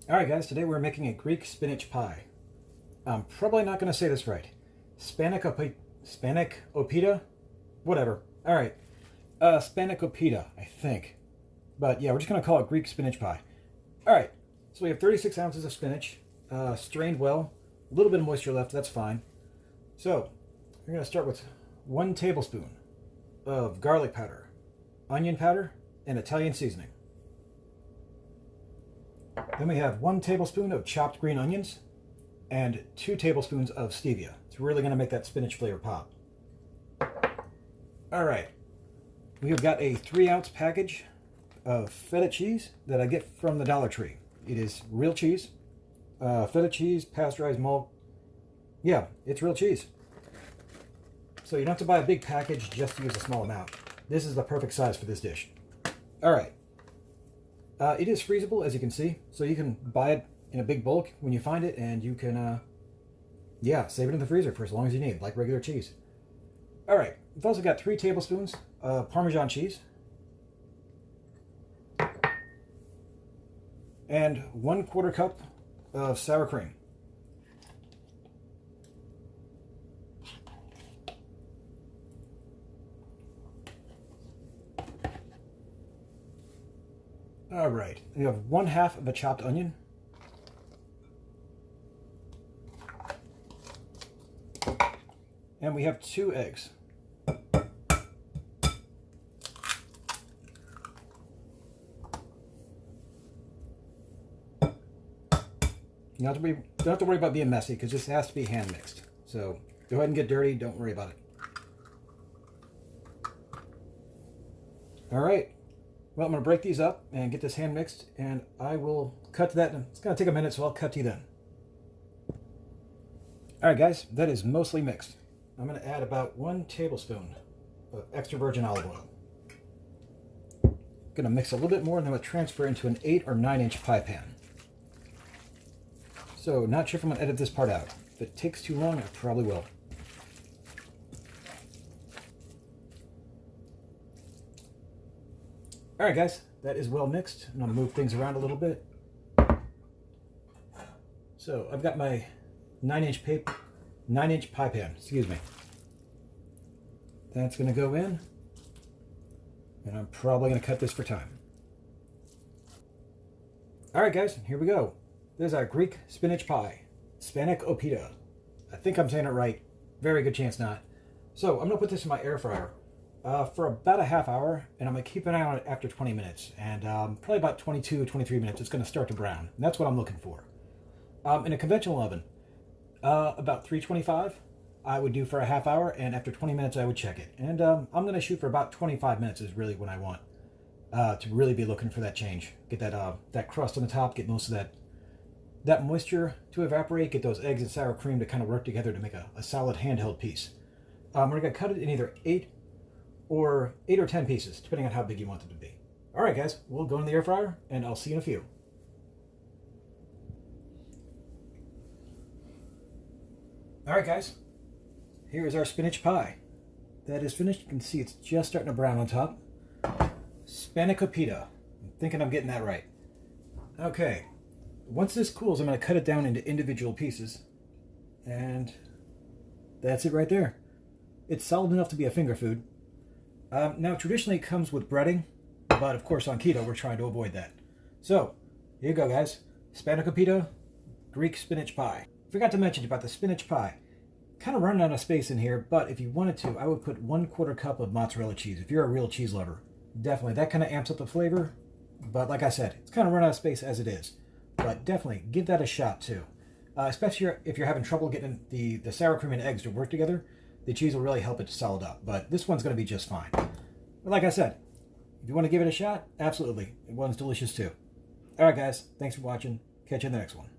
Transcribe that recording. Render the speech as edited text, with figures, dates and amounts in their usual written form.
Alright guys, today we're making a Greek spinach pie. I'm probably not going to say this right. Spanakopita? Whatever. Alright. Spanakopita, I think. But yeah, we're just going to call it Greek spinach pie. Alright, so we have 36 ounces of spinach, strained well, a little bit of moisture left, that's fine. So, we're going to start with 1 tablespoon of garlic powder, onion powder, and Italian seasoning. Then we have 1 tablespoon of chopped green onions and 2 tablespoons of stevia. It's really going to make that spinach flavor pop. All right, we have got a 3-ounce package of feta cheese that I get from the Dollar Tree. It is real cheese, feta cheese, pasteurized milk. Yeah, it's real cheese. So you don't have to buy a big package just to use a small amount. This is the perfect size for this dish. All right. It is freezable, as you can see, so you can buy it in a big bulk when you find it, and you can, save it in the freezer for as long as you need, like regular cheese. All right, we've also got 3 tablespoons of Parmesan cheese and 1/4 cup of sour cream. All right, you have 1/2 of a chopped onion. And we have 2 eggs. You don't have to worry about being messy because this has to be hand mixed. So go ahead and get dirty, don't worry about it. All right. Well, I'm going to break these up and get this hand mixed, and I will cut to that. It's going to take a minute, so I'll cut to you then. All right, guys, that is mostly mixed. I'm going to add about 1 tablespoon of extra virgin olive oil. Going to mix a little bit more, and then we'll transfer into an 8 or 9-inch pie pan. So, not sure if I'm going to edit this part out. If it takes too long, I probably will. All right, guys, that is well mixed. I'm going to move things around a little bit. So I've got my 9-inch pie pan, excuse me. That's going to go in, and I'm probably going to cut this for time. All right, guys, here we go. There's our Greek spinach pie, Spanakopita. I think I'm saying it right. Very good chance not. So I'm going to put this in my air fryer for about a half hour, and I'm going to keep an eye on it after 20 minutes. And probably about 22, 23 minutes, it's going to start to brown. And that's what I'm looking for. In a conventional oven, about 325, I would do for a half hour, and after 20 minutes, I would check it. And I'm going to shoot for about 25 minutes is really what I want to really be looking for that change. Get that crust on the top, get most of that moisture to evaporate, get those eggs and sour cream to kind of work together to make a solid handheld piece. We're going to cut it in either 8 or 10 pieces, depending on how big you want them to be. All right, guys, we'll go in the air fryer, and I'll see you in a few. All right, guys, here is our spinach pie. That is finished. You can see it's just starting to brown on top. Spanakopita. I'm thinking I'm getting that right. Okay, once this cools, I'm going to cut it down into individual pieces, and that's it right there. It's solid enough to be a finger food. Now, traditionally it comes with breading, but of course on keto we're trying to avoid that. So, here you go, guys. Spanakopita, Greek spinach pie. Forgot to mention about the spinach pie. Kind of running out of space in here, but if you wanted to, I would put 1/4 cup of mozzarella cheese. If you're a real cheese lover, definitely. That kind of amps up the flavor, but like I said, it's kind of run out of space as it is. But definitely give that a shot too. Especially if you're having trouble getting the sour cream and eggs to work together. The cheese will really help it to solid up, but this one's going to be just fine. But like I said, if you want to give it a shot, absolutely. One's delicious too. All right, guys. Thanks for watching. Catch you in the next one.